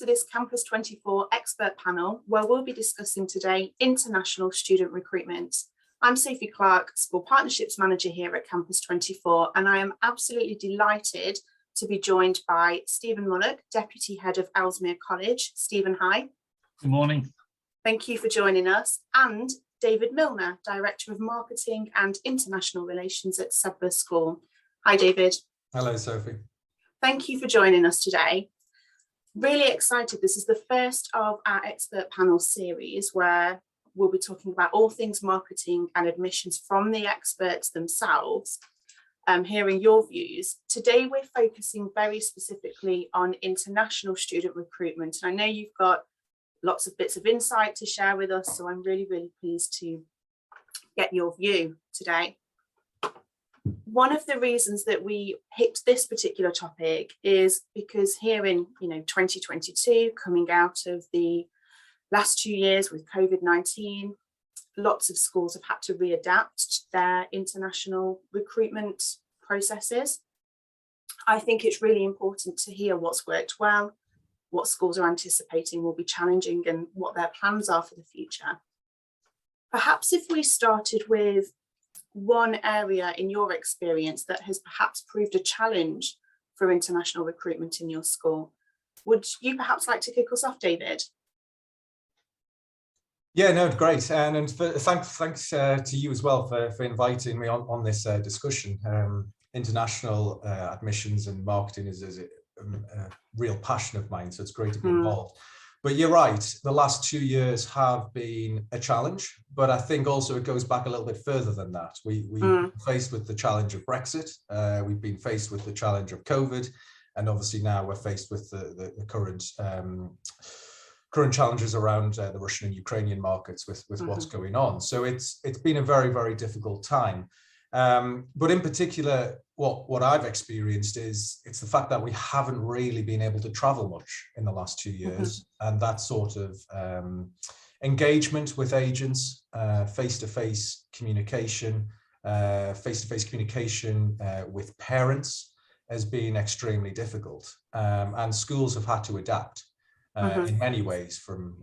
to this Campus 24 expert panel, where we'll be discussing today international student recruitment. I'm Sophie Clark, School Partnerships Manager here at Campus 24, and I am absolutely delighted to be joined by Stephen Mullock, Deputy Head of Ellesmere College. Stephen, hi. Good morning. Thank you for joining us. And David Milner, Director of Marketing and International Relations at Sedbergh School. Hi, David. Hello, Sophie. Thank you for joining us today. Really excited. This is the first of our expert panel series where we'll be talking about all things marketing and admissions from the experts themselves, hearing your views. Today, we're focusing very specifically on international student recruitment. And I know you've got lots of bits of insight to share with us, so I'm really, really pleased to get your view today. One of the reasons that we picked this particular topic is because here in 2022, coming out of the last 2 years with COVID-19, lots of schools have had to readapt their international recruitment processes. I think it's really important to hear what's worked well, what schools are anticipating will be challenging, and what their plans are for the future. Perhaps if we started with one area in your experience that has perhaps proved a challenge for international recruitment in your school. Would you perhaps like to kick us off, David? Yeah, no, great. And thanks to you as well for inviting me on this discussion. International admissions and marketing is a real passion of mine, so it's great to be involved. But you're right, the last 2 years have been a challenge, but I think also it goes back a little bit further than that. We've been faced with the challenge of Brexit, we've been faced with the challenge of COVID, and obviously now we're faced with the current challenges around the Russian and Ukrainian markets with what's going on. So it's been a very, very difficult time. But in particular, what I've experienced is it's the fact that we haven't really been able to travel much in the last 2 years, and that sort of engagement with agents, face-to-face communication, with parents has been extremely difficult, and schools have had to adapt in many ways, from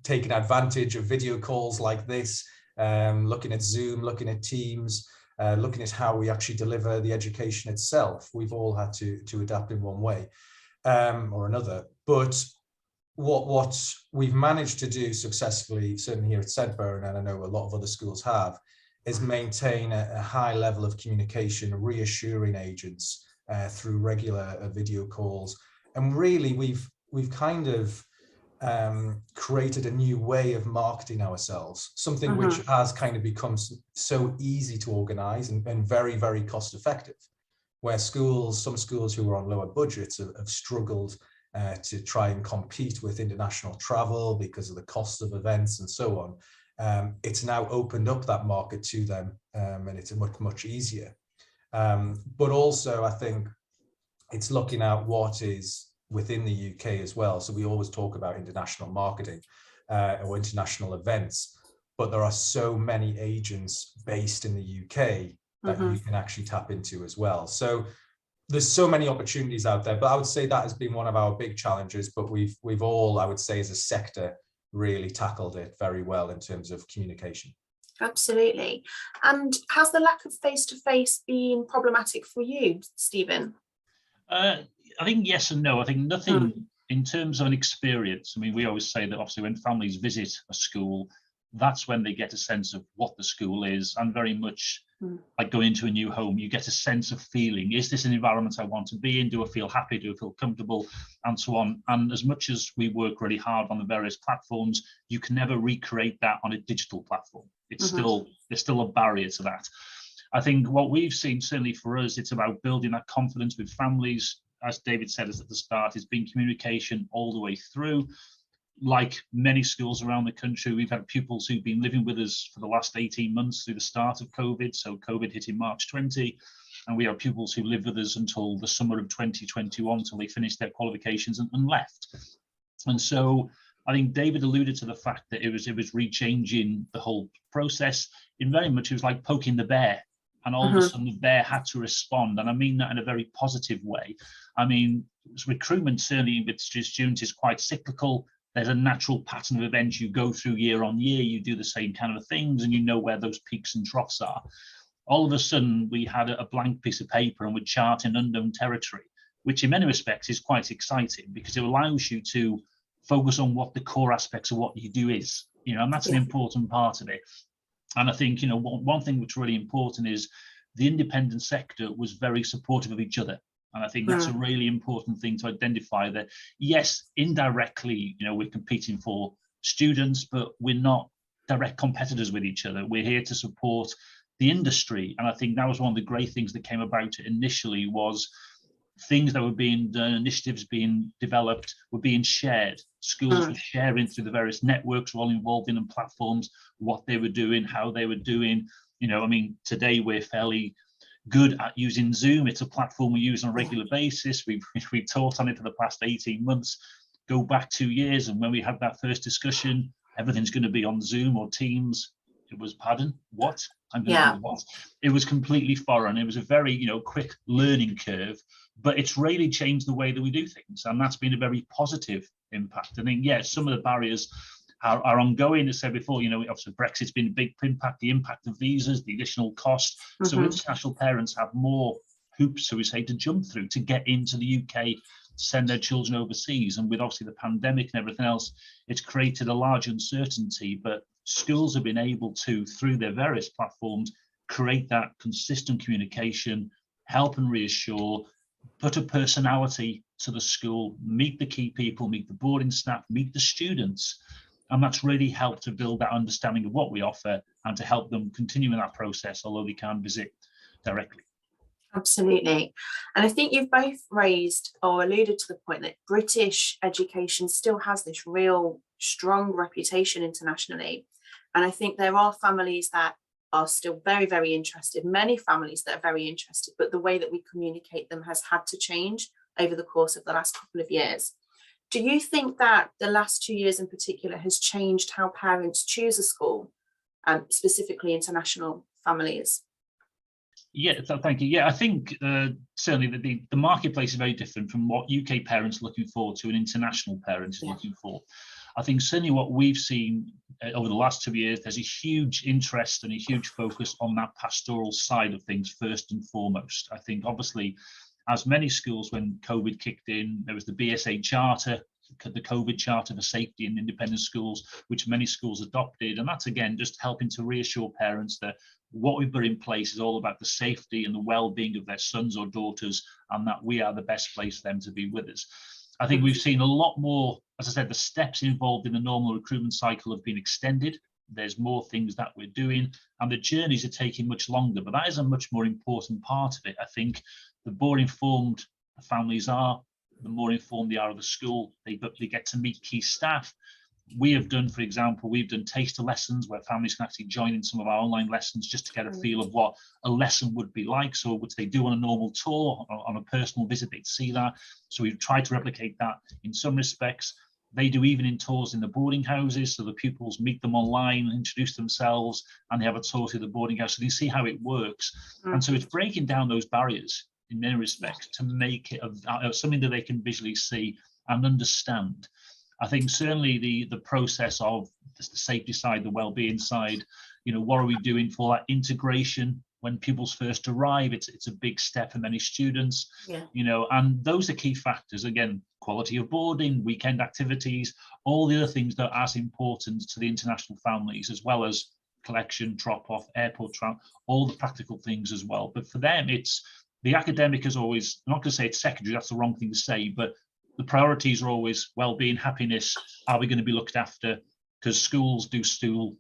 taking advantage of video calls like this, looking at Zoom, looking at Teams, looking at how we actually deliver the education itself. We've all had to adapt in one way or another. But what we've managed to do successfully, certainly here at Sedbergh, and I know a lot of other schools have, is maintain a high level of communication, reassuring agents through regular video calls. And really, we've kind of created a new way of marketing ourselves, something which has kind of become so easy to organize and very, very cost effective, where some schools who are on lower budgets have struggled to try and compete with international travel because of the cost of events and so on. It's now opened up that market to them, and it's much easier. But also, I think it's looking at what is within the UK as well. So we always talk about international marketing or international events, but there are so many agents based in the UK that you can actually tap into as well. So there's so many opportunities out there, but I would say that has been one of our big challenges, but we've all, I would say as a sector, really tackled it very well in terms of communication. Absolutely. And has the lack of face-to-face been problematic for you, Stephen? I think yes and no. I think nothing in terms of an experience. I mean, we always say that obviously when families visit a school, that's when they get a sense of what the school is, and very much like going into a new home, you get a sense of feeling. Is this an environment I want to be in? Do I feel happy? Do I feel comfortable? And so on. And as much as we work really hard on the various platforms, you can never recreate that on a digital platform. It's there's still a barrier to that. I think what we've seen, certainly for us, it's about building that confidence with families. As David said at the start, it's been communication all the way through. Like many schools around the country, we've had pupils who've been living with us for the last 18 months through the start of COVID. So COVID hit in March 20, and we have pupils who lived with us until the summer of 2021, until they finished their qualifications and left. And so I think David alluded to the fact that it was rechanging the whole process. In very much, it was like poking the bear. and all of a sudden there had to respond. And I mean that in a very positive way. I mean, recruitment certainly with students is quite cyclical. There's a natural pattern of events you go through year on year. You do the same kind of things and you know where those peaks and troughs are. All of a sudden we had a blank piece of paper and we're charting unknown territory, which in many respects is quite exciting because it allows you to focus on what the core aspects of what you do is, you know, and that's an important part of it. And I think, you know, one thing which is really important is the independent sector was very supportive of each other. And I think that's a really important thing to identify, that, yes, indirectly, you know, we're competing for students, but we're not direct competitors with each other. We're here to support the industry. And I think that was one of the great things that came about it initially, was things that were being done, initiatives being developed, were being shared. Schools were sharing through the various networks we're all involved in and platforms, what they were doing, how they were doing. You know, I mean, today we're fairly good at using Zoom. It's a platform we use on a regular basis. We've taught on it for the past 18 months. Go back 2 years, and when we had that first discussion, everything's going to be on Zoom or Teams. It was, pardon, what? I'm going to do what? It was completely foreign. It was a very, you know, quick learning curve, but it's really changed the way that we do things, and that's been a very positive impact. I think, yeah, some of the barriers are ongoing. As I said before, you know, obviously Brexit's been a big impact, the impact of visas, the additional cost. So international parents have more hoops, so we say, to jump through to get into the UK, send their children overseas. And with obviously the pandemic and everything else, it's created a large uncertainty, but schools have been able to, through their various platforms, create that consistent communication, help and reassure, put a personality to the school, meet the key people, meet the boarding staff, meet the students. And that's really helped to build that understanding of what we offer and to help them continue in that process, although they can't visit directly. Absolutely. And I think you've both raised or alluded to the point that British education still has this real strong reputation internationally. And I think there are families that are still very, very interested, many families that are very interested, but the way that we communicate them has had to change over the course of the last couple of years. Do you think that the last 2 years in particular has changed how parents choose a school, specifically international families? Yeah, thank you. Yeah, I think certainly the marketplace is very different from what UK parents are looking for to an international parent is looking for. I think certainly what we've seen over the last 2 years, there's a huge interest and a huge focus on that pastoral side of things first and foremost. I think obviously, as many schools, when COVID kicked in, there was the BSA Charter, the COVID Charter for Safety in Independent Schools, which many schools adopted. And that's, again, just helping to reassure parents that what we've put in place is all about the safety and the well-being of their sons or daughters, and that we are the best place for them to be with us. I think we've seen a lot more, as I said, the steps involved in the normal recruitment cycle have been extended. There's more things that we're doing, and the journeys are taking much longer, but that is a much more important part of it. I think the more informed the families are, the more informed they are of the school, they get to meet key staff. We have done, for example, we've done taster lessons where families can actually join in some of our online lessons just to get a feel of what a lesson would be like. So what they do on a normal tour, on a personal visit, they'd see that. So we've tried to replicate that in some respects. They do evening tours in the boarding houses, so the pupils meet them online, introduce themselves, and they have a tour through the boarding house, so they see how it works. And so it's breaking down those barriers in many respects to make it something that they can visually see and understand. I think certainly the process of the safety side, the well-being side, you know, what are we doing for that integration when pupils first arrive? It's a big step for many students, you know, and those are key factors. Again, quality of boarding, weekend activities, all the other things that are as important to the international families, as well as collection, drop-off, airport travel, all the practical things as well. But for them, it's the academic is always, I'm not going to say it's secondary, that's the wrong thing to say, but the priorities are always well-being, happiness. Are we going to be looked after? Because schools do school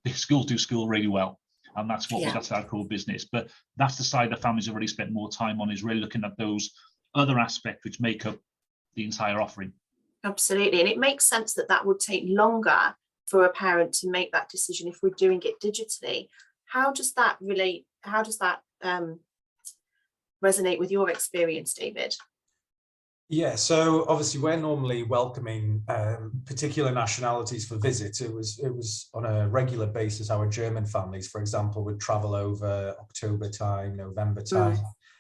really well, and that's what that's our core business. But that's the side that families have already spent more time on, is really looking at those other aspects which make up the entire offering. Absolutely, and it makes sense that that would take longer for a parent to make that decision if we're doing it digitally. How does that relate? How does that resonate with your experience, David? Yeah, so obviously we're normally welcoming particular nationalities for visits. It was on a regular basis. Our German families, for example, would travel over October time, November time,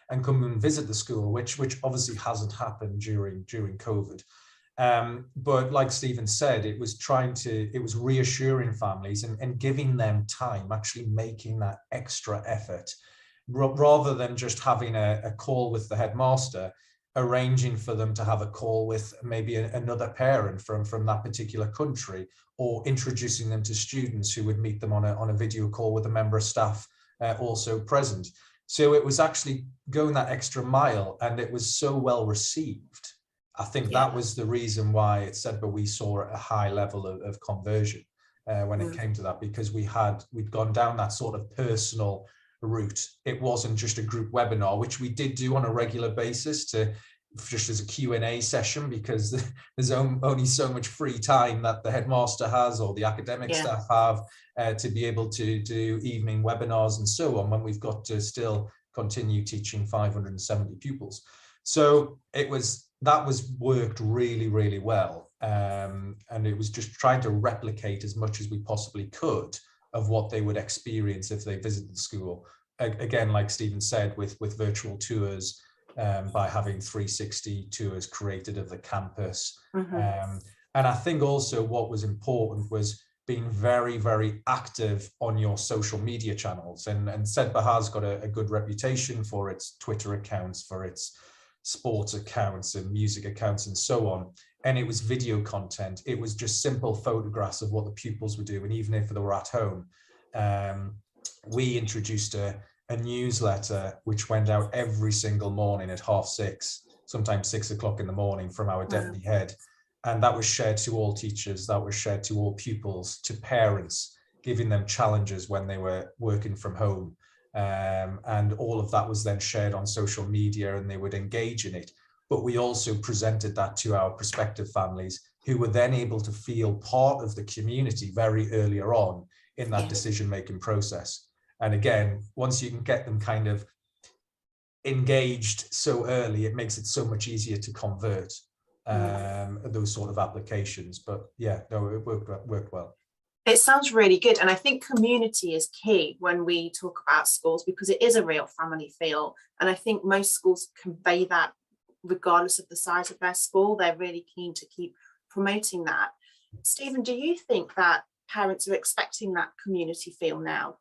and come and visit the school, which obviously hasn't happened during COVID. But like Stephen said, it was reassuring families and giving them time, actually making that extra effort, rather than just having a call with the headmaster, arranging for them to have a call with maybe another parent from that particular country, or introducing them to students who would meet them on a video call with a member of staff also present. So it was actually going that extra mile, and it was so well received. I think that was the reason why it said, but we saw a high level of conversion when it came to that, because we'd gone down that sort of personal route. It wasn't just a group webinar, which we did do on a regular basis just as a Q&A session, because there's only so much free time that the headmaster has or the academic staff have to be able to do evening webinars and so on, when we've got to still continue teaching 570 pupils. So that was worked really, really well. And it was just trying to replicate as much as we possibly could of what they would experience if they visited the school. Again, like Stephen said, with virtual tours, by having 360 tours created of the campus. And I think also what was important was being very, very active on your social media channels. And Sedbergh has got a good reputation for its Twitter accounts, for its sports accounts and music accounts and so on. And it was video content. It was just simple photographs of what the pupils were doing, even if they were at home. We introduced a newsletter which went out every single morning at 6:30, sometimes 6 o'clock in the morning, from our deputy head. And that was shared to all teachers, that was shared to all pupils, to parents, giving them challenges when they were working from home. And all of that was then shared on social media, and they would engage in it. But we also presented that to our prospective families, who were then able to feel part of the community very earlier on in that decision-making process. And again, once you can get them kind of engaged so early, it makes it so much easier to convert those sort of applications. But yeah, no, it worked well. It sounds really good. And I think community is key when we talk about schools, because it is a real family feel. And I think most schools convey that regardless of the size of their school. They're really keen to keep promoting that. Stephen, do you think that parents are expecting that community feel now?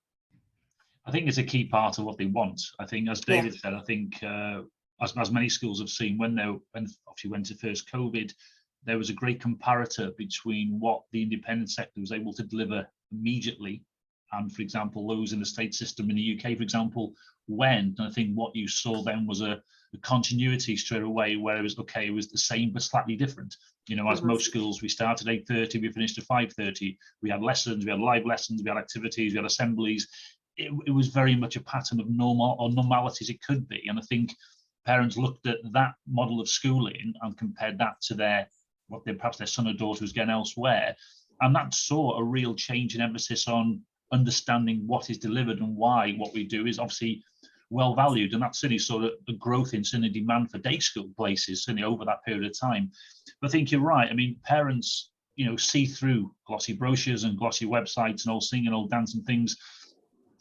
I think it's a key part of what they want. I think, as David said, I think as many schools have seen, when obviously went to first COVID, there was a great comparator between what the independent sector was able to deliver immediately, and, for example, those in the state system in the UK, for example, when. And I think what you saw then was a continuity straight away, where it was it was the same but slightly different. You know, as most schools, we started at 8:30, we finished at 5:30. We had lessons, we had live lessons, we had activities, we had assemblies. It was very much a pattern of normality as it could be. And I think parents looked at that model of schooling and compared that to perhaps their son or daughter was getting elsewhere. And that saw a real change in emphasis on understanding what is delivered and why what we do is obviously well valued. And that's certainly sort of a growth in certainly demand for day school places, certainly over that period of time. But I think you're right. I mean, parents, see through glossy brochures and glossy websites and all singing, all dancing things,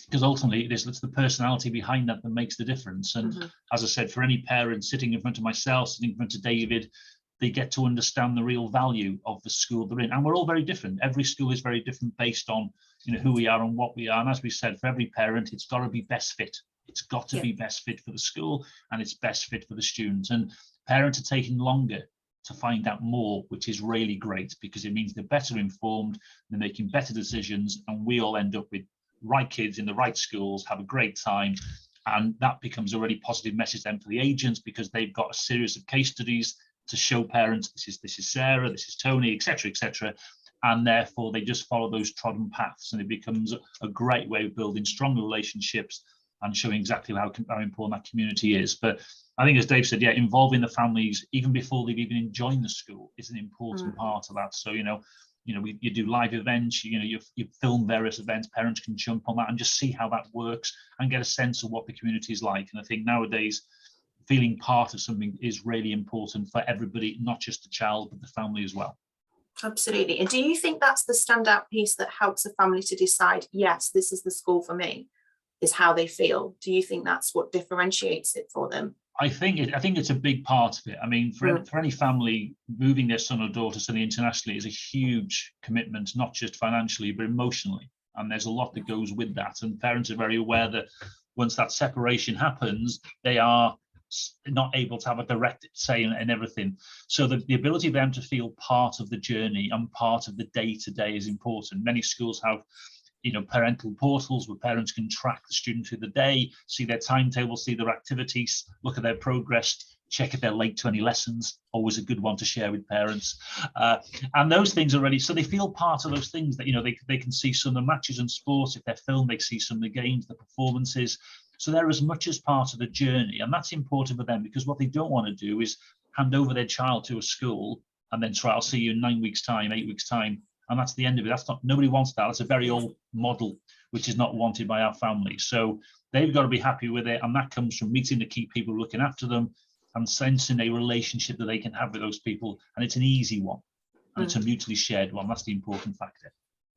because ultimately it's the personality behind that makes the difference. And as I said, for any parent sitting in front of myself, sitting in front of David, they get to understand the real value of the school they're in. And we're all very different. Every school is very different based on who we are and what we are. And as we said, for every parent, it's got to be best fit. It's got to be best fit for the school, and it's best fit for the students. And parents are taking longer to find out more, which is really great, because it means they're better informed, they're making better decisions, and we all end up with right kids in the right schools, have a great time. And that becomes a really positive message then for the agents, because they've got a series of case studies to show parents, this is Sarah, this is Tony, etc., and therefore they just follow those trodden paths, and it becomes a great way of building stronger relationships and showing exactly how important that community is. But I think, as Dave said, involving the families even before they've even joined the school is an important part of that. So you do live events, you film various events, parents can jump on that and just see how that works and get a sense of what the community is like. And I think nowadays feeling part of something is really important for everybody, not just the child, but the family as well. Absolutely. And do you think that's the standout piece that helps a family to decide, yes, this is the school for me, is how they feel? Do you think that's what differentiates it for them? I think it's a big part of it. I mean, for any family, moving their son or daughter studying internationally is a huge commitment, not just financially, but emotionally. And there's a lot that goes with that. And parents are very aware that once that separation happens, they are not able to have a direct say in everything. So the ability of them to feel part of the journey and part of the day-to-day is important. Many schools have parental portals where parents can track the student through the day, see their timetable, see their activities, look at their progress, check if they're late to any lessons, always a good one to share with parents. And those things are ready, so they feel part of those things that, they can see some of the matches and sports. If they're filmed, they see some of the games, the performances. So they're as much as part of the journey. And that's important for them, because what they don't want to do is hand over their child to a school and then try, I'll see you in 9 weeks time, 8 weeks time. And that's the end of it. Nobody wants that. It's a very old model, which is not wanted by our families. So they've got to be happy with it. And that comes from meeting the key people looking after them and sensing a relationship that they can have with those people. And it's an easy one. And it's a mutually shared one. That's the important factor.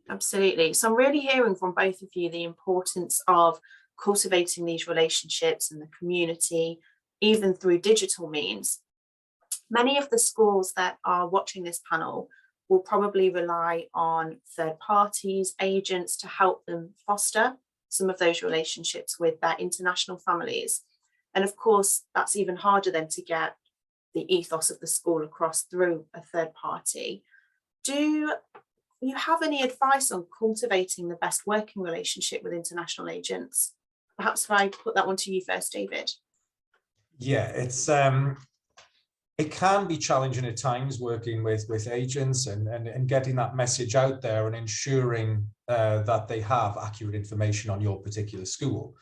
Absolutely. So I'm really hearing from both of you the importance of cultivating these relationships in the community, even through digital means. Many of the schools that are watching this panel will probably rely on third parties, agents to help them foster some of those relationships with their international families. And of course, that's even harder then to get the ethos of the school across through a third party. Do you have any advice on cultivating the best working relationship with international agents? Perhaps if I put that one to you first, David. Yeah, it can be challenging at times working with agents and getting that message out there and ensuring that they have accurate information on your particular school.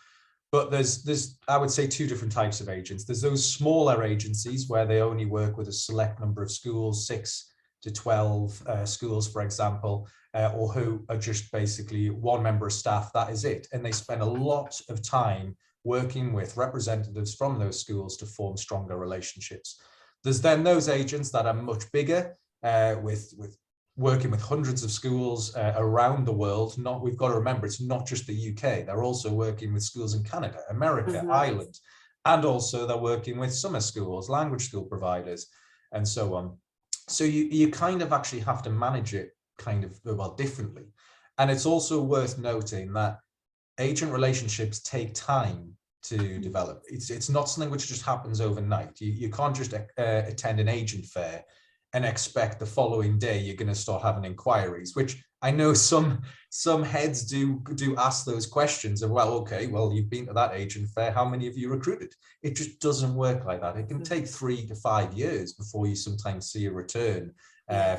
But there's I would say two different types of agents. There's those smaller agencies where they only work with a select number of schools, 6 to 12 schools, for example, or who are just basically one member of staff, that is it. And they spend a lot of time working with representatives from those schools to form stronger relationships. There's then those agents that are much bigger, with working with hundreds of schools around the world. We've got to remember, it's not just the UK. They're also working with schools in Canada, America, Ireland, and also they're working with summer schools, language school providers, and so on. So you kind of actually have to manage it differently. And it's also worth noting that agent relationships take time to develop. It's not something which just happens overnight. You can't just attend an agent fair and expect the following day you're going to start having inquiries, which I know some heads do ask those questions of, well, okay, well, you've been to that agent fair, how many have you recruited? It just doesn't work like that. It can take 3 to 5 years before you sometimes see a return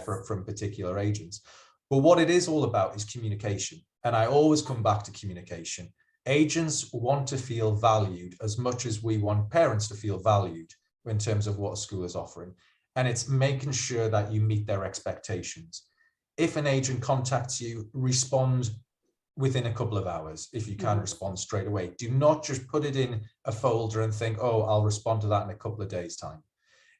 from particular agents. But what it is all about is communication. And I always come back to communication. Agents want to feel valued as much as we want parents to feel valued in terms of what a school is offering. And it's making sure that you meet their expectations. If an agent contacts you, respond within a couple of hours. If you can respond straight away, do not just put it in a folder and think, oh, I'll respond to that in a couple of days' time.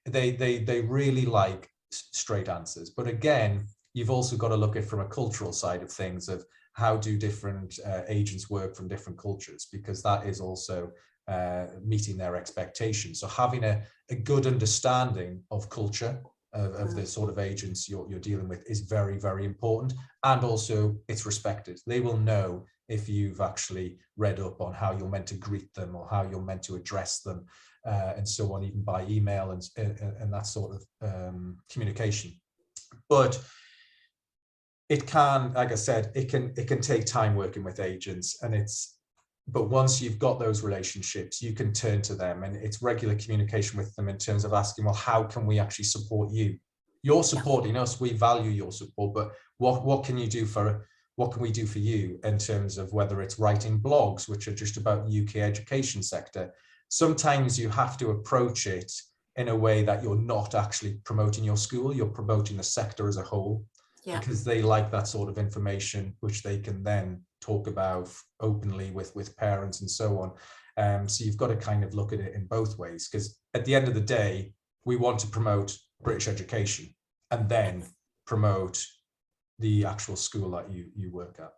They really like straight answers. But again, you've also got to look at it from a cultural side of things, of how do different agents work from different cultures, because that is also meeting their expectations. So having a good understanding of culture of the sort of agents you're dealing with is very, very important. And also it's respected. They will know if you've actually read up on how you're meant to greet them or how you're meant to address them, and so on, even by email and that sort of communication. But it can, like I said, it can take time working with agents, but once you've got those relationships, you can turn to them, and it's regular communication with them in terms of asking, well, how can we actually support you? You're supporting us, we value your support, but what can we do for you in terms of whether it's writing blogs, which are just about the UK education sector. Sometimes you have to approach it in a way that you're not actually promoting your school, you're promoting the sector as a whole. Because they like that sort of information, which they can then talk about openly with parents and so on. So you've got to kind of look at it in both ways, because at the end of the day, we want to promote British education and then promote the actual school that you work at.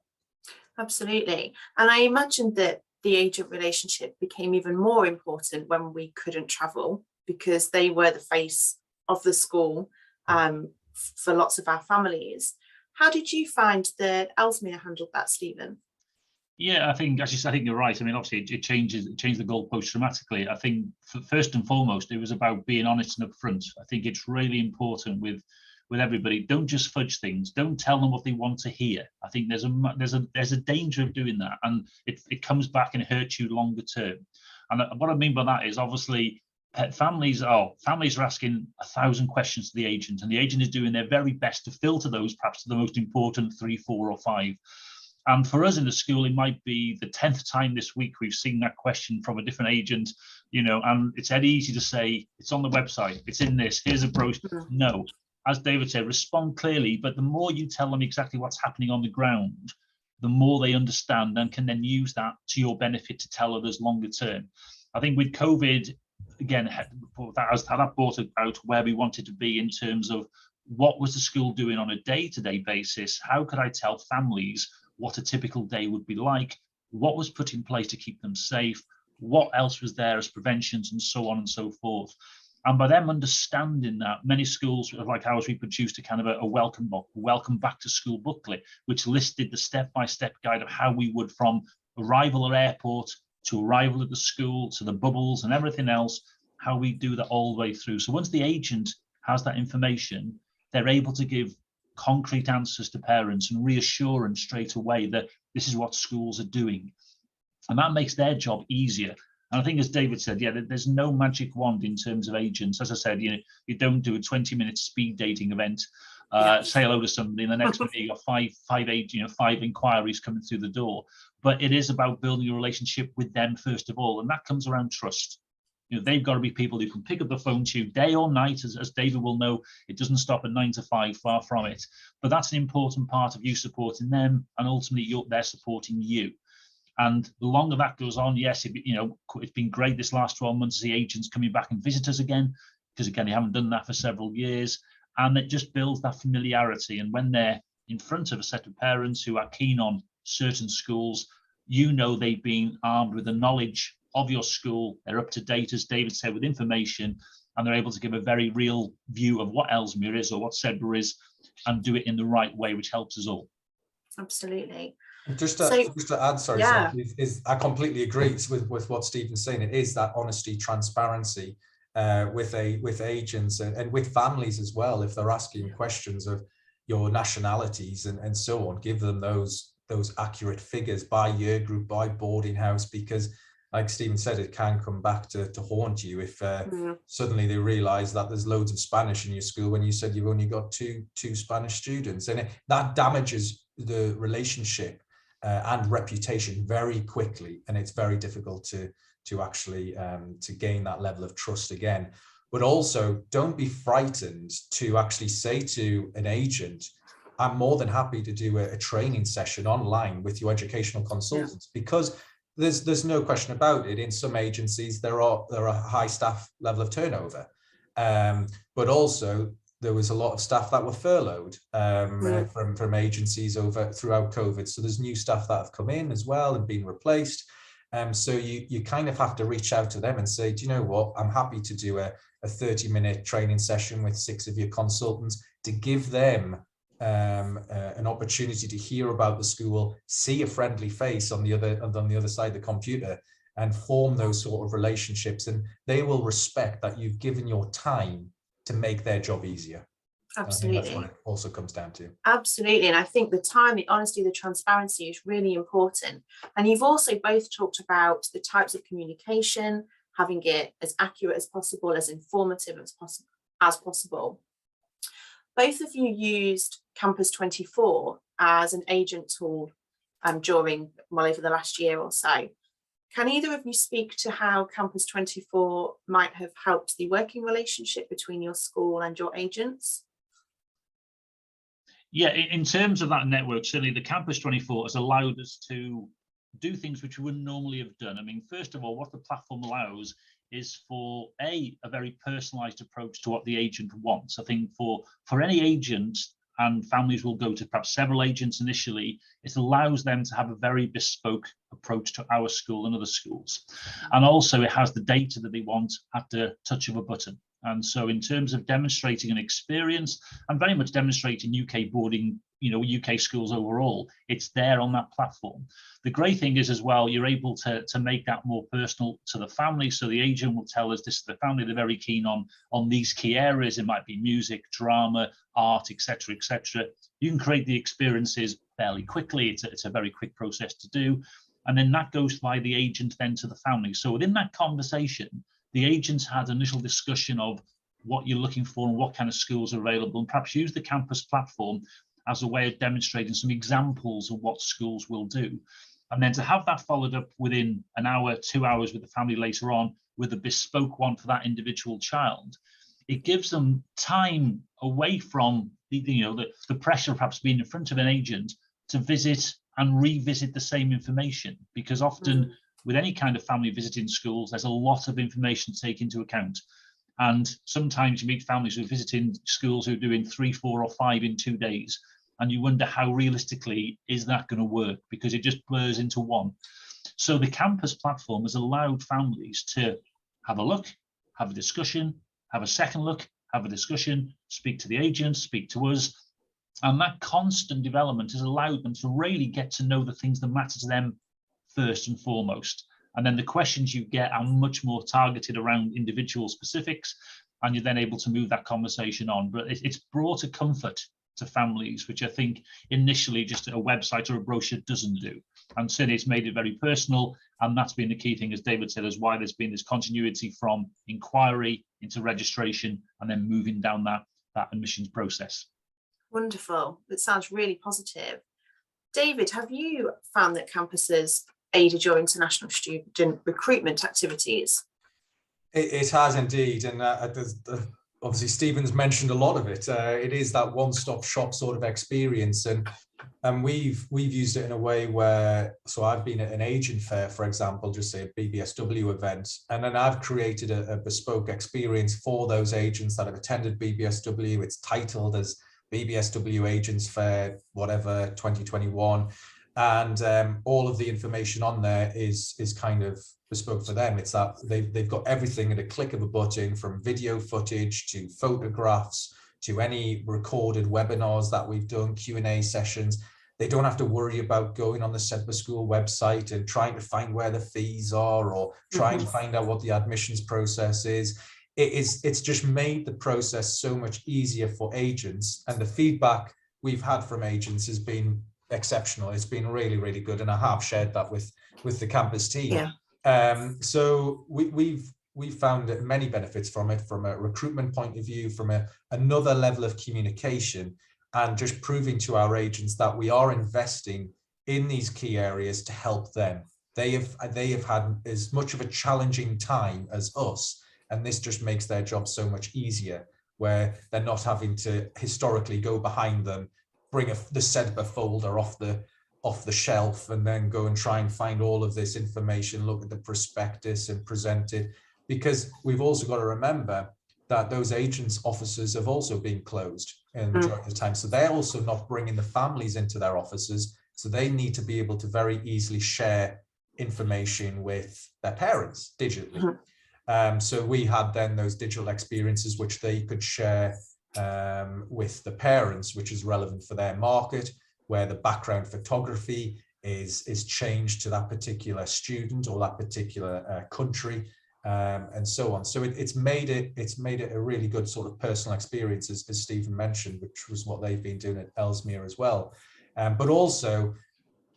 Absolutely. And I imagine that the agent relationship became even more important when we couldn't travel, because they were the face of the school for lots of our families. How did you find that Ellesmere handled that, Stephen? Yeah, I think, as you said, I think you're right. I mean, obviously, it changed the goalpost dramatically. I think first and foremost, it was about being honest and upfront. I think it's really important with everybody. Don't just fudge things. Don't tell them what they want to hear. I think there's a danger of doing that, and it comes back and hurts you longer term. And what I mean by that is, obviously, families are asking 1,000 questions to the agent, and the agent is doing their very best to filter those, perhaps to the most important 3, 4, or 5. And for us in the school, it might be the 10th time this week we've seen that question from a different agent, and it's dead easy to say, it's on the website, it's in this, here's a brochure. No, as David said, respond clearly, but the more you tell them exactly what's happening on the ground, the more they understand and can then use that to your benefit to tell others longer term. I think with COVID, again, that brought out where we wanted to be in terms of what was the school doing on a day-to-day basis? How could I tell families what a typical day would be like, what was put in place to keep them safe, what else was there as preventions, and so on and so forth. And by them understanding that, many schools like ours, we produced a kind of a welcome back to school booklet, which listed the step-by-step guide of how we would, from arrival at airport to arrival at the school to the bubbles and everything else, how we do that all the way through. So once the agent has that information, they're able to give concrete answers to parents and reassurance straight away that this is what schools are doing. And that makes their job easier. And I think, as David said, yeah, there's no magic wand in terms of agents. As I said, you don't do a 20-minute speed dating event, say hello to somebody, and the next minute you got five inquiries coming through the door. But it is about building a relationship with them first of all, and that comes around trust. They've got to be people who can pick up the phone to you day or night. As David will know, it doesn't stop at 9 to 5, far from it. But that's an important part of you supporting them, and ultimately they're supporting you. And the longer that goes on, yes, it's been great this last 12 months to see agents coming back and visit us again, because again, they haven't done that for several years. And it just builds that familiarity. And when they're in front of a set of parents who are keen on certain schools, they've been armed with the knowledge of your school. They're up to date, as David said, with information, and they're able to give a very real view of what Ellesmere is or what Sedbergh is, and do it in the right way, which helps us all. Absolutely. Just to add, sorry, is I completely agree with what Stephen's saying. It is that honesty, transparency with agents and with families as well. If they're asking questions of your nationalities and so on, give them those accurate figures by year group, by boarding house, because like Stephen said, it can come back to haunt you if suddenly they realize that there's loads of Spanish in your school when you said you've only got two Spanish students, and that damages the relationship and reputation very quickly, and it's very difficult to actually to gain that level of trust again. But also, don't be frightened to actually say to an agent, I'm more than happy to do a training session online with your educational consultants, because there's no question about it. In some agencies, there are a high staff level of turnover, but also there was a lot of staff that were furloughed from agencies throughout COVID. So there's new staff that have come in as well and been replaced. So you kind of have to reach out to them and say, do you know what? I'm happy to do a 30-minute training session with 6 of your consultants to give them an opportunity to hear about the school, see a friendly face on the other side of the computer, and form those sort of relationships, and they will respect that you've given your time to make their job easier. Absolutely. I think that's what it also comes down to. Absolutely. And I think the time, the honesty, the transparency is really important. And you've also both talked about the types of communication, having it as accurate as possible, as informative as possible. Both of you used Campus 24 as an agent tool over the last year or so. Can either of you speak to how Campus 24 might have helped the working relationship between your school and your agents? Yeah, in terms of that network, certainly the Campus 24 has allowed us to do things which we wouldn't normally have done. I mean, first of all, what the platform allows is for a very personalized approach to what the agent wants. I think for any agent, and families will go to perhaps several agents initially, it allows them to have a very bespoke approach to our school and other schools. And also it has the data that they want at the touch of a button. And so in terms of demonstrating an experience and very much demonstrating UK boarding, UK schools overall, it's there on that platform. The great thing is as well, you're able to make that more personal to the family. So the agent will tell us this is the family, they're very keen on these key areas. It might be music, drama, art, etc., etc. You can create the experiences fairly quickly. It's a very quick process to do. And then that goes by the agent then to the family. So within that conversation, the agents had initial discussion of what you're looking for and what kind of schools are available, and perhaps use the campus platform as a way of demonstrating some examples of what schools will do. And then to have that followed up within an hour, 2 hours with the family later on with a bespoke one for that individual child, it gives them time away from the pressure of perhaps being in front of an agent to visit and revisit the same information, because often with any kind of family visiting schools, there's a lot of information to take into account. And sometimes you meet families who are visiting schools who are doing 3, 4 or 5 in 2 days. And you wonder how realistically is that going to work, because it just blurs into one. So the campus platform has allowed families to have a look, have a discussion, have a second look, have a discussion, speak to the agents, speak to us. And that constant development has allowed them to really get to know the things that matter to them first and foremost. And then the questions you get are much more targeted around individual specifics, and you're then able to move that conversation on. But it's brought a comfort to families, which I think initially just a website or a brochure doesn't do. And certainly it's made it very personal. And that's been the key thing, as David said, is why there's been this continuity from inquiry into registration and then moving down that admissions process. Wonderful. It sounds really positive. David, have you found that campuses aided your international student recruitment activities? It has indeed, and obviously Stephen's mentioned a lot of it. It is that one-stop shop sort of experience, and we've used it in a way where, so I've been at an agent fair, for example, just say a BBSW event, and then I've created a bespoke experience for those agents that have attended BBSW. It's titled as BBSW Agents Fair, whatever, 2021. And all of the information on there is kind of bespoke for them. It's that they've got everything at a click of a button, from video footage to photographs to any recorded webinars that we've done, Q&A sessions. They don't have to worry about going on the Sedbergh School website and trying to find where the fees are or trying to find out what the admissions process is. It's just made the process so much easier for agents, and the feedback we've had from agents has been exceptional. It's been really, really good, and I have shared that with the campus team. So we've found many benefits from it, from a recruitment point of view, from another level of communication, and just proving to our agents that we are investing in these key areas to help them. They have had as much of a challenging time as us, and this just makes their job so much easier, where they're not having to historically go behind them, bring the Sedbergh folder off the shelf, and then go and try and find all of this information, look at the prospectus and present it. Because we've also got to remember that those agents' offices have also been closed in the majority of the time. So they're also not bringing the families into their offices. So they need to be able to very easily share information with their parents digitally. So we had then those digital experiences which they could share with the parents, which is relevant for their market, where the background photography is changed to that particular student or that particular country, and so on. So it's made it a really good sort of personal experience, as Stephen mentioned, which was what they've been doing at Ellesmere as well. But also,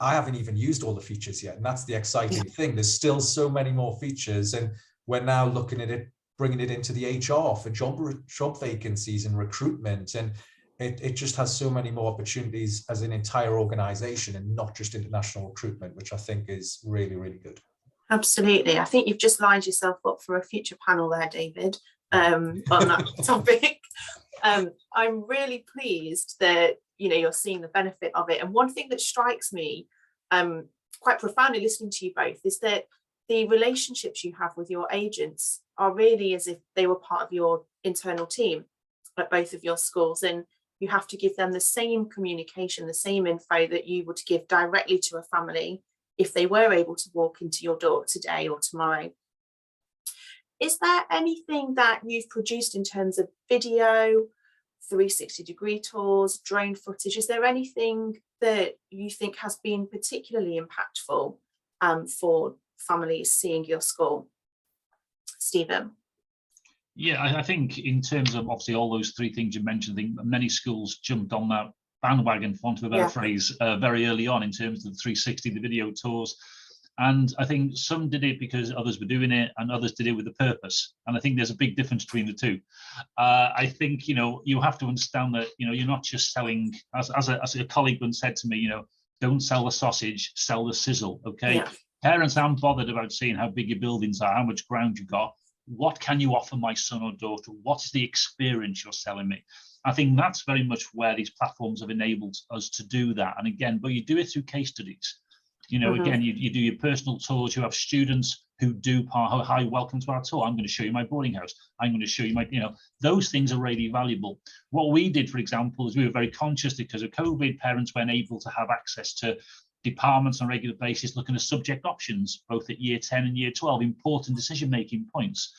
I haven't even used all the features yet, and that's the exciting thing. There's still so many more features, and we're now looking at it, bringing it into the HR for job vacancies and recruitment, and it just has so many more opportunities as an entire organization, and not just international recruitment, which I think is really, really good. Absolutely. I think you've just lined yourself up for a future panel there, David, on that topic. I'm really pleased that you know, you're seeing the benefit of it. And one thing that strikes me quite profoundly listening to you both is that the relationships you have with your agents are really as if they were part of your internal team at both of your schools, and you have to give them the same communication, the same info that you would give directly to a family if they were able to walk into your door today or tomorrow. Is there anything that you've produced in terms of video, 360-degree tours, drone footage? Is there anything that you think has been particularly impactful for families seeing your school? Stephen? Yeah, I think in terms of obviously all those three things you mentioned, I think many schools jumped on that bandwagon, for want of a better phrase, very early on in terms of the 360, the video tours. And I think some did it because others were doing it, and others did it with a purpose. And I think there's a big difference between the two. I think, you know, you have to understand that, you know, you're not just selling, as a colleague once said to me, you know, don't sell the sausage, sell the sizzle. Okay. Yeah. Parents aren't bothered about seeing how big your buildings are, how much ground you got. What can you offer my son or daughter? What's the experience you're selling me? I think that's very much where these platforms have enabled us to do that. And again, but you do it through case studies. You know, again, you do your personal tours. You have students who do hi, welcome to our tour. I'm going to show you my boarding house. I'm going to show you my, you know, those things are really valuable. What we did, for example, is we were very conscious because of COVID, parents weren't able to have access to departments on a regular basis, looking at subject options, both at year 10 and year 12, important decision-making points.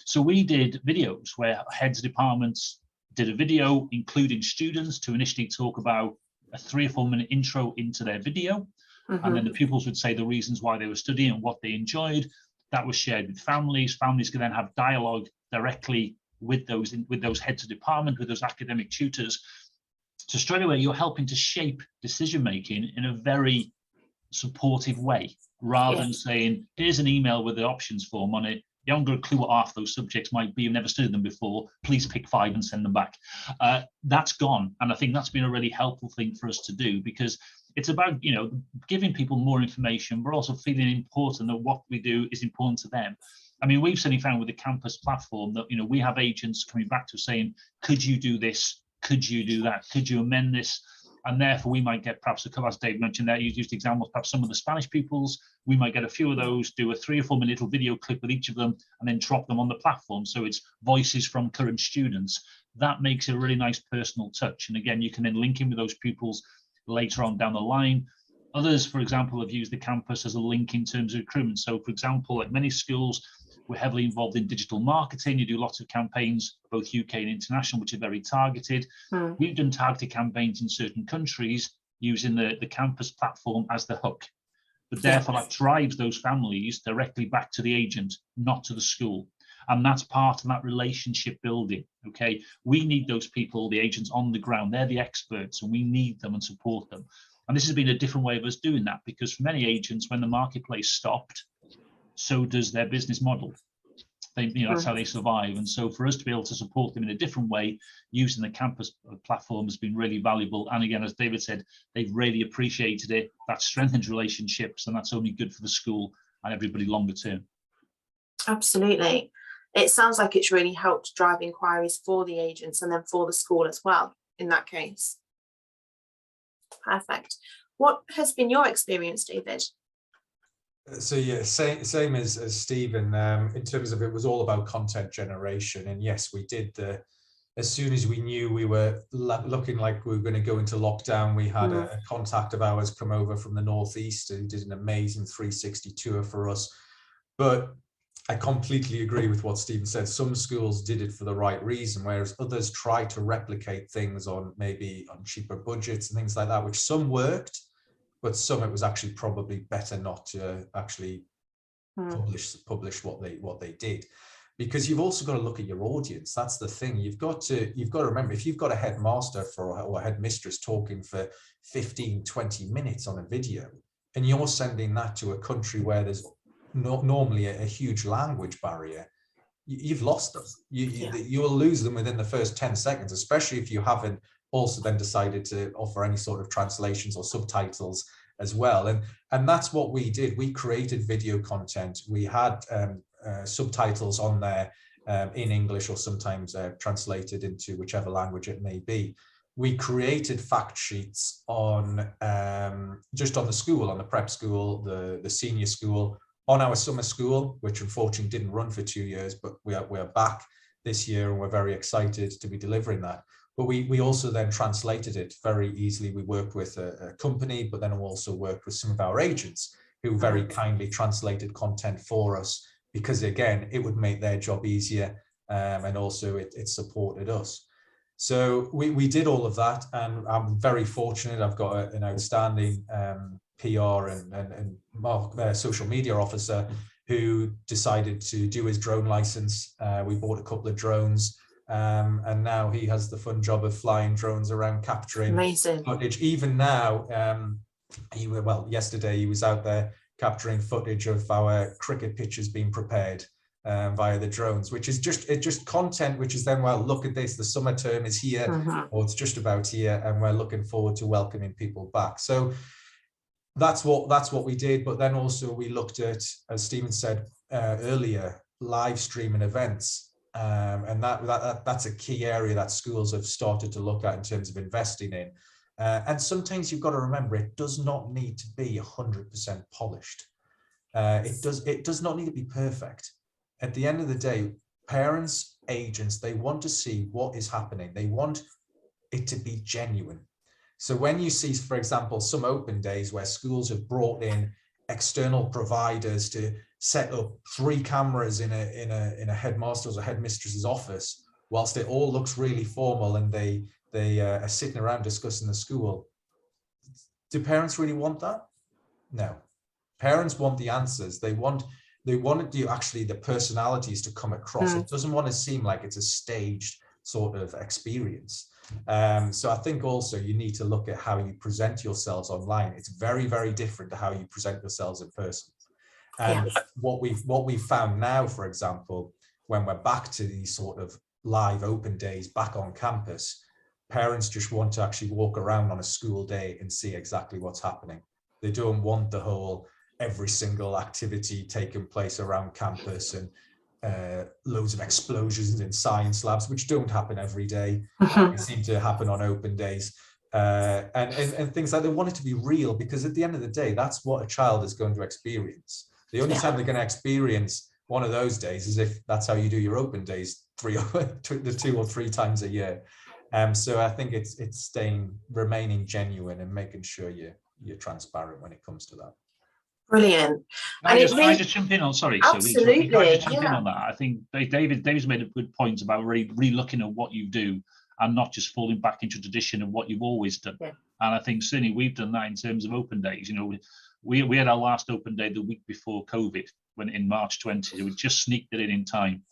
So we did videos where heads of departments did a video, including students, to initially talk about a 3 or 4 minute intro into their video. And then the pupils would say the reasons why they were studying and what they enjoyed. That was shared with families. Families could then have dialogue directly with those heads of department, with those academic tutors. So straight away, you're helping to shape decision-making in a very supportive way, rather than saying, here's an email with the options form on it. You haven't got a clue what half those subjects might be. You've never studied them before. Please pick 5 and send them back. That's gone. And I think that's been a really helpful thing for us to do, because it's about, you know, giving people more information, but also feeling important that what we do is important to them. I mean, we've certainly found with the campus platform that, you know, we have agents coming back to us saying, could you do this? Could you do that? Could you amend this? And therefore we might get perhaps a couple, as Dave mentioned there, you used examples, perhaps some of the Spanish pupils, we might get a few of those, do a 3 or 4 minute little video clip with each of them, and then drop them on the platform. So it's voices from current students. That makes it a really nice personal touch. And again, you can then link in with those pupils later on down the line. Others, for example, have used the campus as a link in terms of recruitment. So for example, at many schools, we're heavily involved in digital marketing. You do lots of campaigns, both UK and international, which are very targeted. We've done targeted campaigns in certain countries using the campus platform as the hook. But therefore that drives those families directly back to the agent, not to the school. And that's part of that relationship building. Okay, we need those people, the agents on the ground. They're the experts, and we need them and support them. And this has been a different way of us doing that, because for many agents, when the marketplace stopped, so does their business model. They, you know, that's how they survive. And so for us to be able to support them in a different way using the campus platform has been really valuable. And again, as David said, they've really appreciated it. That strengthens relationships, and that's only good for the school and everybody longer term. Absolutely. It sounds like it's really helped drive inquiries for the agents and then for the school as well in that case. Perfect. What has been your experience, David? So yeah, same as Stephen, in terms of it was all about content generation. And yes, we did as soon as we knew we were looking like we were going to go into lockdown, we had a contact of ours come over from the Northeast and did an amazing 360 tour for us. But I completely agree with what Stephen said. Some schools did it for the right reason, whereas others tried to replicate things on maybe on cheaper budgets and things like that, which some worked, but some it was actually probably better not to actually publish what they did. Because you've also got to look at your audience. That's the thing. You've got to remember, if you've got a headmaster or a headmistress talking for 15, 20 minutes on a video, and you're sending that to a country where there's normally a huge language barrier, you've lost them. You'll lose them within the first 10 seconds, especially if you haven't also then decided to offer any sort of translations or subtitles as well. And that's what we did. We created video content. We had subtitles on there in English, or sometimes translated into whichever language it may be. we created fact sheets on just on the school, on the prep school, the senior school, on our summer school, which unfortunately didn't run for 2 years, but we're back this year and we're very excited to be delivering that. But we also then translated it very easily. We worked with a company, but then also worked with some of our agents who very kindly translated content for us, because again, it would make their job easier, and also it supported us. So we did all of that, and I'm very fortunate. I've got an outstanding PR and social media officer who decided to do his drone license. We bought a couple of drones, and now he has the fun job of flying drones around capturing footage. Even now, yesterday he was out there capturing footage of our cricket pitches being prepared via the drones, which is just content which is then, well, look at this, the summer term is here, or it's just about here, and we're looking forward to welcoming people back. So that's what we did. But then also we looked at, as Stephen said earlier, live streaming events, and that's a key area that schools have started to look at in terms of investing in. And sometimes you've got to remember, it does not need to be 100% polished. It does not need to be perfect. At the end of the day, parents, agents, they want to see what is happening. They want it to be genuine. So when you see, for example, some open days where schools have brought in external providers to set up 3 cameras in a headmaster's or headmistress's office, whilst it all looks really formal and they are sitting around discussing the school, do parents really want that? No. Parents want the answers. They want actually the personalities to come across. It doesn't want to seem like it's a staged sort of experience. So I think also you need to look at how you present yourselves online. It's very, very different to how you present yourselves in person. And what we've found now, for example, when we're back to these sort of live open days back on campus, parents just want to actually walk around on a school day and see exactly what's happening. They don't want the whole every single activity taking place around campus and loads of explosions in science labs, which don't happen every day. They seem to happen on open days, and things like, they want it to be real, because at the end of the day, that's what a child is going to experience. The only time they're going to experience one of those days is if that's how you do your open days, 2 or 3 times a year. So I think it's remaining genuine and making sure you're transparent when it comes to that. Brilliant. Can I just jump in on, sorry, absolutely. Can I just jump in on that? I think David's made a good point about really looking at what you do and not just falling back into tradition of what you've always done. And I think certainly we've done that in terms of open days. You know, we had our last open day the week before COVID, when in March 20, so we just sneaked it in time.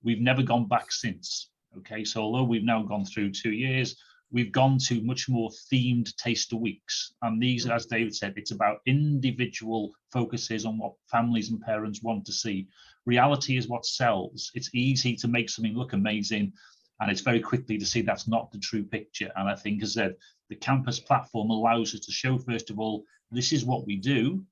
We've never gone back since. Okay, so although we've now gone through 2 years, we've gone to much more themed taster weeks. And these, as David said, it's about individual focuses on what families and parents want to see. Reality is what sells. It's easy to make something look amazing, and it's very quickly to see that's not the true picture. And I think, as I said, the campus platform allows us to show, first of all, this is what we do.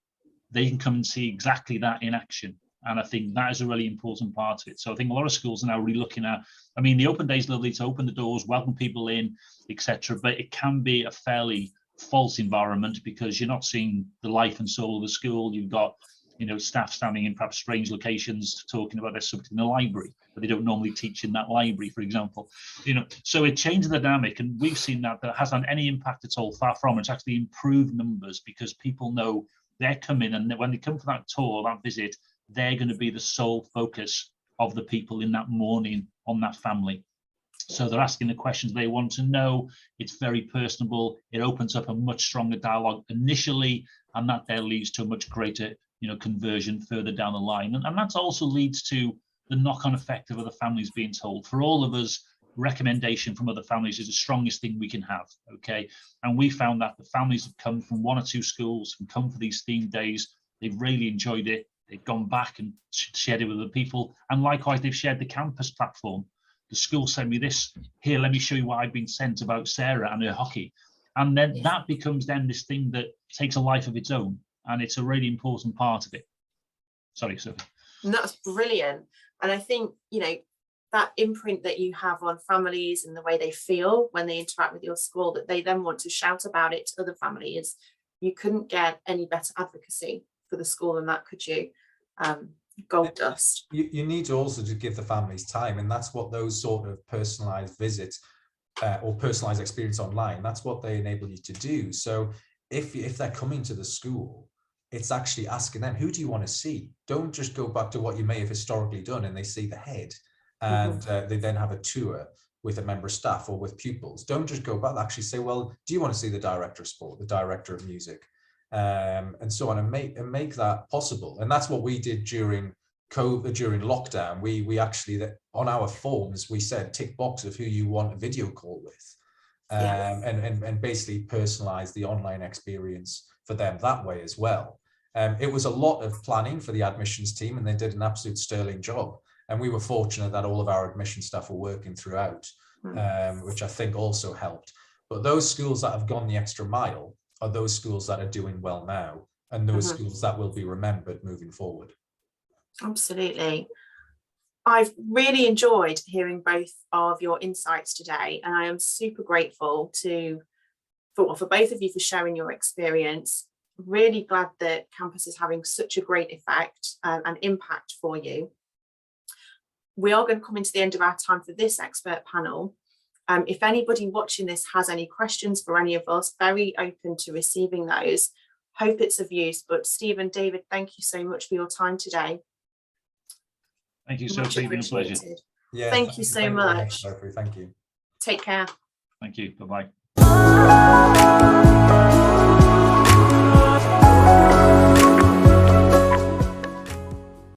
They can come and see exactly that in action. And I think that is a really important part of it. So I think a lot of schools are now really looking at, I mean, the open day is lovely to open the doors, welcome people in, etc. But it can be a fairly false environment, because you're not seeing the life and soul of the school. You've got, you know, staff standing in perhaps strange locations talking about their subject in the library, but they don't normally teach in that library, for example. You know, so it changed the dynamic, and we've seen that hasn't had any impact at all. Far from it. It's actually improved numbers, because people know they're coming, and when they come for that tour, that visit, they're going to be the sole focus of the people in that morning on that family. So they're asking the questions they want to know. It's very personable. It opens up a much stronger dialogue initially, and that there leads to a much greater, you know, conversion further down the line. And that also leads to the knock-on effect of other families being told. For all of us, recommendation from other families is the strongest thing we can have. Okay, and we found that the families have come from 1 or 2 schools and come for these themed days. They've really enjoyed it. They've gone back and shared it with other people. And likewise, they've shared the campus platform. The school sent me this. Here, let me show you what I've been sent about Sarah and her hockey. And then that becomes then this thing that takes a life of its own. And it's a really important part of it. Sorry, Sophie. That's brilliant. And I think, you know, that imprint that you have on families and the way they feel when they interact with your school, that they then want to shout about it to other families. You couldn't get any better advocacy for the school than that, could you? Gold dust. You need to also to give the families time, and that's what those sort of personalized visits or personalized experience online, that's what they enable you to do. So if they're coming to the school, it's actually asking them, who do you want to see? Don't just go back to what you may have historically done and they see the head and they then have a tour with a member of staff or with pupils. Don't just go back, actually say, well, do you want to see the director of sport, the director of music, and so on, and make that possible. And that's what we did during COVID, during lockdown. We actually, on our forms, we said tick box of who you want a video call with, and basically personalize the online experience for them that way as well. It was a lot of planning for the admissions team, and they did an absolute sterling job. And we were fortunate that all of our admission staff were working throughout, which I think also helped. But those schools that have gone the extra mile are those schools that are doing well now, and those schools that will be remembered moving forward. Absolutely. I've really enjoyed hearing both of your insights today, and I am super grateful for both of you for sharing your experience. Really glad that campus is having such a great effect and impact for you. We are going to come into the end of our time for this expert panel. If anybody watching this has any questions for any of us, very open to receiving those. Hope it's of use. But Stephen, David, thank you so much for your time today. Thank you, Sophie. It's been a pleasure. Yeah, thank you so much. Sophie. Thank you. Take care. Thank you. Bye-bye.